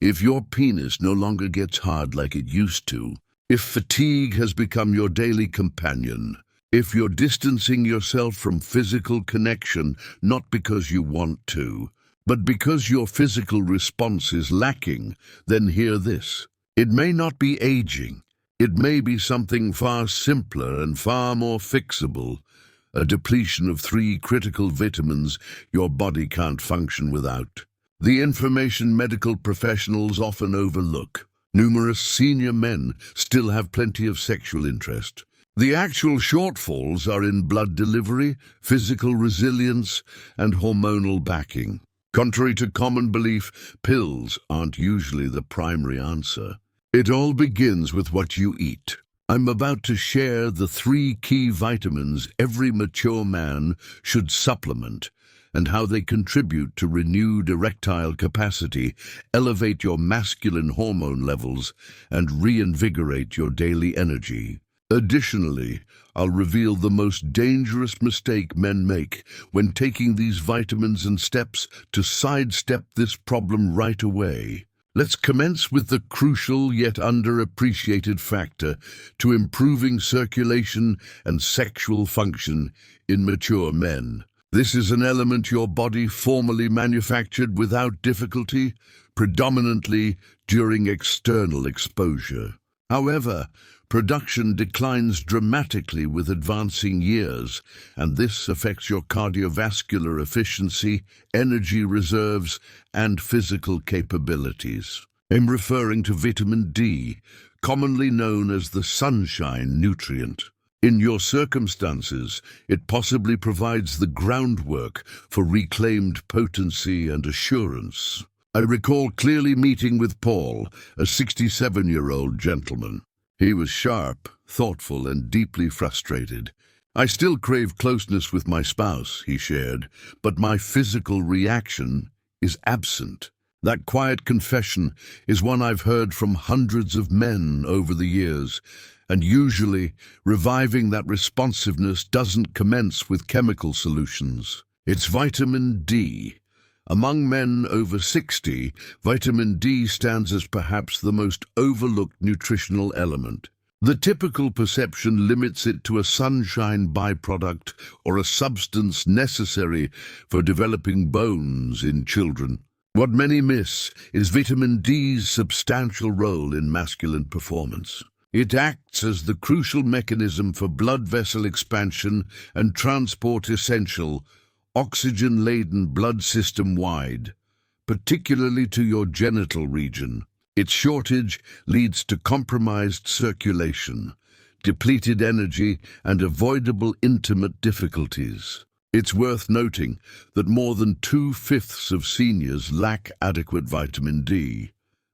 If your penis no longer gets hard like it used to, if fatigue has become your daily companion, if you're distancing yourself from physical connection not because you want to, but because your physical response is lacking, then hear this. It may not be aging. It may be something far simpler and far more fixable, a depletion of 3 critical vitamins your body can't function without. The information medical professionals often overlook. Numerous senior men still have plenty of sexual interest. The actual shortfalls are in blood delivery, physical resilience, and hormonal backing. Contrary to common belief, pills aren't usually the primary answer. It all begins with what you eat. I'm about to share the 3 key vitamins every mature man should supplement and how they contribute to renewed erectile capacity, elevate your masculine hormone levels, and reinvigorate your daily energy. Additionally, I'll reveal the most dangerous mistake men make when taking these vitamins and steps to sidestep this problem right away. Let's commence with the crucial yet underappreciated factor to improving circulation and sexual function in mature men. This is an element your body formerly manufactured without difficulty, predominantly during external exposure. However, production declines dramatically with advancing years, and this affects your cardiovascular efficiency, energy reserves, and physical capabilities. I'm referring to vitamin D, commonly known as the sunshine nutrient. In your circumstances, it possibly provides the groundwork for reclaimed potency and assurance. I recall clearly meeting with Paul, a 67-year-old gentleman. He was sharp, thoughtful, and deeply frustrated. I still crave closeness with my spouse, he shared, but my physical reaction is absent. That quiet confession is one I've heard from hundreds of men over the years, and usually reviving that responsiveness doesn't commence with chemical solutions. It's vitamin D. Among men over 60, vitamin D stands as perhaps the most overlooked nutritional element. The typical perception limits it to a sunshine byproduct or a substance necessary for developing bones in children. What many miss is vitamin D's substantial role in masculine performance. It acts as the crucial mechanism for blood vessel expansion and transport essential, oxygen-laden blood system-wide, particularly to your genital region. Its shortage leads to compromised circulation, depleted energy, and avoidable intimate difficulties. It's worth noting that more than 2/5 of seniors lack adequate vitamin D.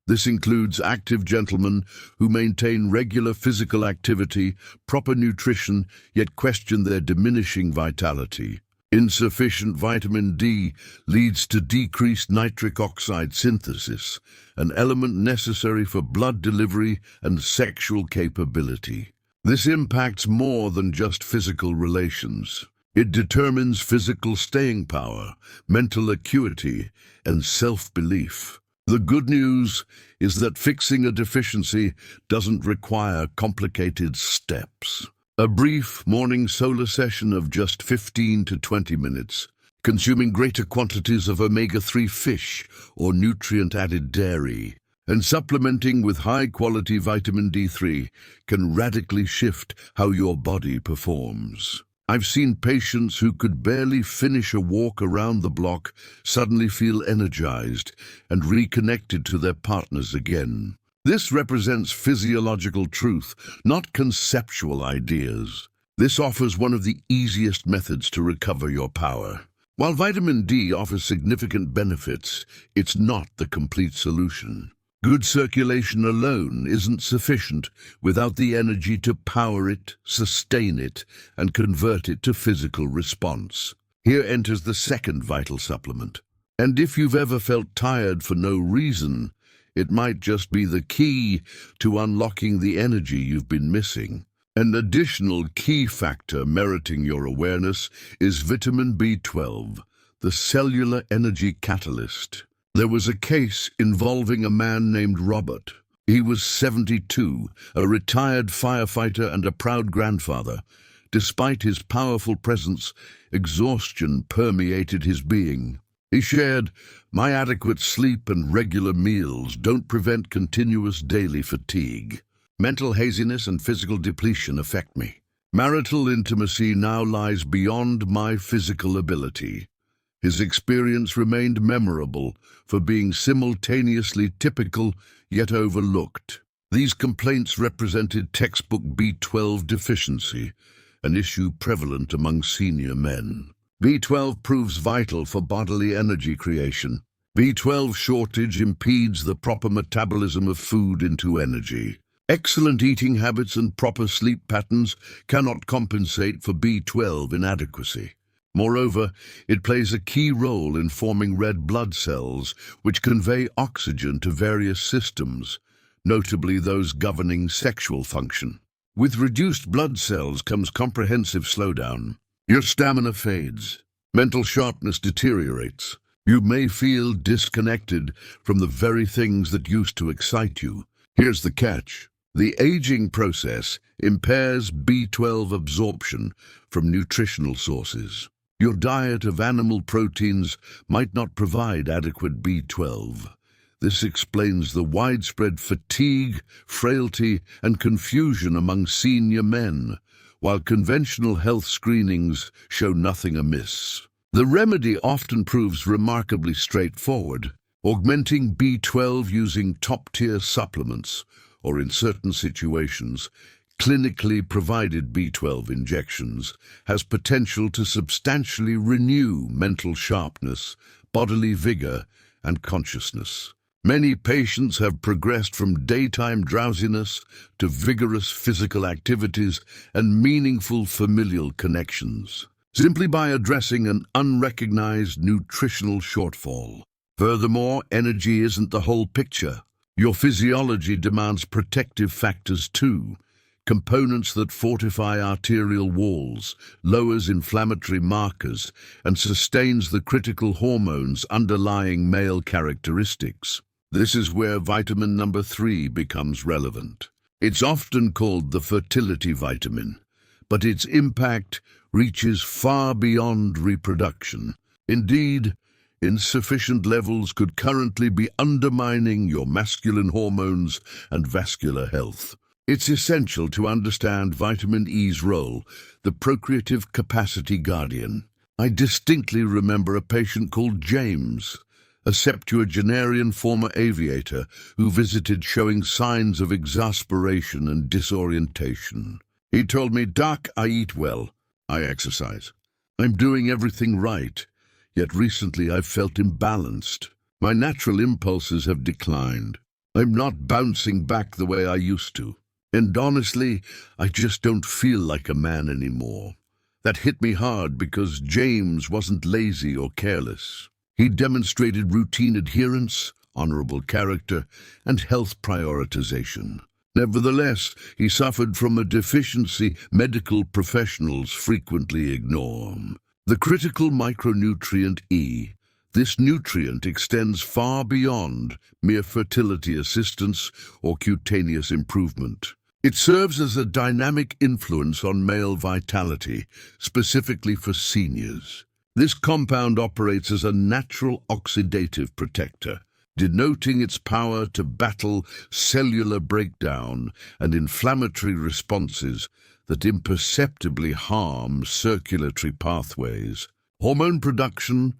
This includes active gentlemen who maintain regular physical activity, proper nutrition, yet question their diminishing vitality. Insufficient vitamin D leads to decreased nitric oxide synthesis, an element necessary for blood delivery and sexual capability. This impacts more than just physical relations. It determines physical staying power, mental acuity, and self-belief. The good news is that fixing a deficiency doesn't require complicated steps. A brief morning solar session of just 15 to 20 minutes, consuming greater quantities of omega-3 fish or nutrient-added dairy, and supplementing with high-quality vitamin D3 can radically shift how your body performs. I've seen patients who could barely finish a walk around the block suddenly feel energized and reconnected to their partners again. This represents physiological truth, not conceptual ideas. This offers one of the easiest methods to recover your power. While vitamin D offers significant benefits, it's not the complete solution. Good circulation alone isn't sufficient without the energy to power it, sustain it, and convert it to physical response. Here enters the second vital supplement. And if you've ever felt tired for no reason, it might just be the key to unlocking the energy you've been missing. An additional key factor meriting your awareness is vitamin B12, the cellular energy catalyst. There was a case involving a man named Robert. He was 72, a retired firefighter and a proud grandfather. Despite his powerful presence, exhaustion permeated his being. He shared, "My adequate sleep and regular meals don't prevent continuous daily fatigue. Mental haziness and physical depletion affect me. Marital intimacy now lies beyond my physical ability." His experience remained memorable for being simultaneously typical yet overlooked. These complaints represented textbook B12 deficiency, an issue prevalent among senior men. B12 proves vital for bodily energy creation. B12 shortage impedes the proper metabolism of food into energy. Excellent eating habits and proper sleep patterns cannot compensate for B12 inadequacy. Moreover, it plays a key role in forming red blood cells, which convey oxygen to various systems, notably those governing sexual function. With reduced blood cells comes comprehensive slowdown. Your stamina fades. Mental sharpness deteriorates. You may feel disconnected from the very things that used to excite you. Here's the catch. The aging process impairs B12 absorption from nutritional sources. Your diet of animal proteins might not provide adequate B12. This explains the widespread fatigue, frailty, and confusion among senior men, while conventional health screenings show nothing amiss. The remedy often proves remarkably straightforward, augmenting B12 using top-tier supplements, or in certain situations, clinically provided B12 injections, has potential to substantially renew mental sharpness, bodily vigor, and consciousness. Many patients have progressed from daytime drowsiness to vigorous physical activities and meaningful familial connections, simply by addressing an unrecognized nutritional shortfall. Furthermore, energy isn't the whole picture. Your physiology demands protective factors too, components that fortify arterial walls, lowers inflammatory markers, and sustains the critical hormones underlying male characteristics. This is where vitamin number 3 becomes relevant. It's often called the fertility vitamin, but its impact reaches far beyond reproduction. Indeed, insufficient levels could currently be undermining your masculine hormones and vascular health. It's essential to understand vitamin E's role, the procreative capacity guardian. I distinctly remember a patient called James, a septuagenarian former aviator who visited showing signs of exasperation and disorientation. He told me, "Doc, I eat well. I exercise. I'm doing everything right. Yet recently I've felt imbalanced. My natural impulses have declined. I'm not bouncing back the way I used to. And honestly, I just don't feel like a man anymore." That hit me hard because James wasn't lazy or careless. He demonstrated routine adherence, honorable character, and health prioritization. Nevertheless, he suffered from a deficiency medical professionals frequently ignore: the critical micronutrient E. This nutrient extends far beyond mere fertility assistance or cutaneous improvement. It serves as a dynamic influence on male vitality, specifically for seniors. This compound operates as a natural oxidative protector, denoting its power to battle cellular breakdown and inflammatory responses that imperceptibly harm circulatory pathways, hormone production,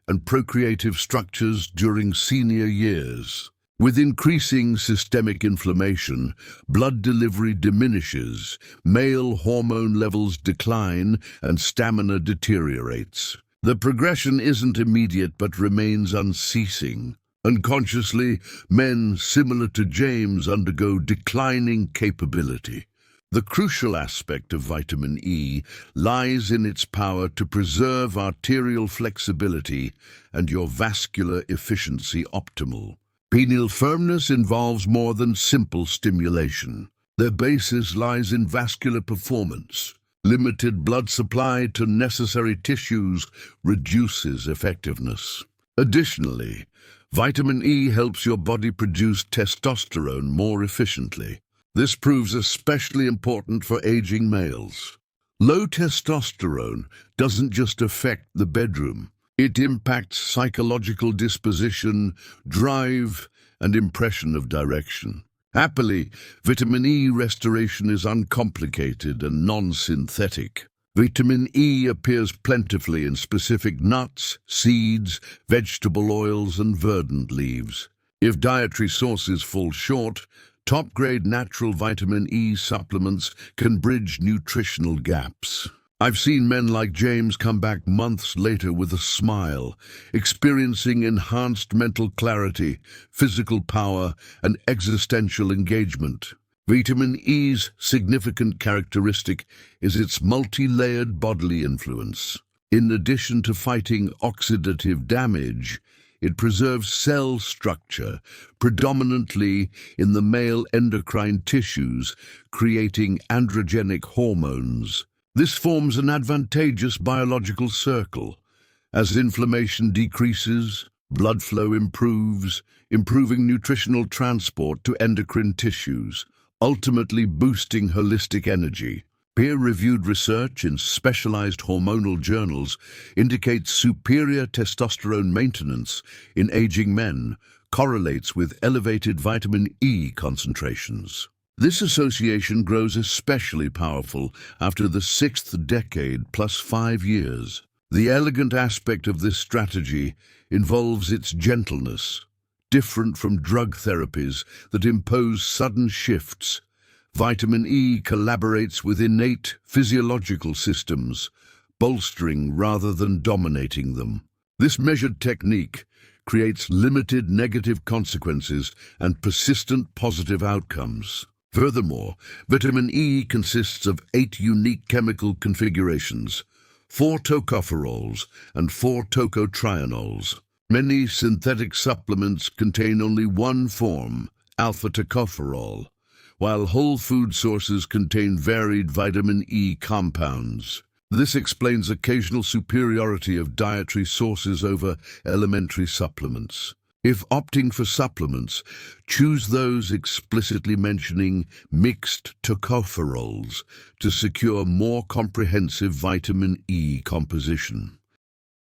and procreative structures during senior years. With increasing systemic inflammation, blood delivery diminishes, male hormone levels decline, and stamina deteriorates. The progression isn't immediate but remains unceasing. Unconsciously, men similar to James undergo declining capability. The crucial aspect of vitamin E lies in its power to preserve arterial flexibility and your vascular efficiency optimal. Pineal firmness involves more than simple stimulation. Their basis lies in vascular performance. Limited blood supply to necessary tissues reduces effectiveness. Additionally, Vitamin E helps your body produce testosterone more efficiently. This proves especially important for aging males. Low testosterone doesn't just affect the bedroom. It impacts psychological disposition, drive, and impression of direction. Happily, vitamin E restoration is uncomplicated and non-synthetic. Vitamin E appears plentifully in specific nuts, seeds, vegetable oils, and verdant leaves. If dietary sources fall short, top-grade natural vitamin E supplements can bridge nutritional gaps. I've seen men like James come back months later with a smile, experiencing enhanced mental clarity, physical power, and existential engagement. Vitamin E's significant characteristic is its multi-layered bodily influence. In addition to fighting oxidative damage, it preserves cell structure, predominantly in the male endocrine tissues, creating androgenic hormones. This forms an advantageous biological circle. As inflammation decreases, blood flow improves, improving nutritional transport to endocrine tissues, ultimately boosting holistic energy. Peer-reviewed research in specialized hormonal journals indicates superior testosterone maintenance in aging men correlates with elevated vitamin E concentrations. This association grows especially powerful after the sixth decade plus 5 years. The elegant aspect of this strategy involves its gentleness. Different from drug therapies that impose sudden shifts, vitamin E collaborates with innate physiological systems, bolstering rather than dominating them. This measured technique creates limited negative consequences and persistent positive outcomes. Furthermore, vitamin E consists of 8 unique chemical configurations, 4 tocopherols and 4 tocotrienols. Many synthetic supplements contain only one form, alpha-tocopherol, while whole food sources contain varied vitamin E compounds. This explains occasional superiority of dietary sources over elementary supplements. If opting for supplements, choose those explicitly mentioning mixed tocopherols to secure more comprehensive vitamin E composition.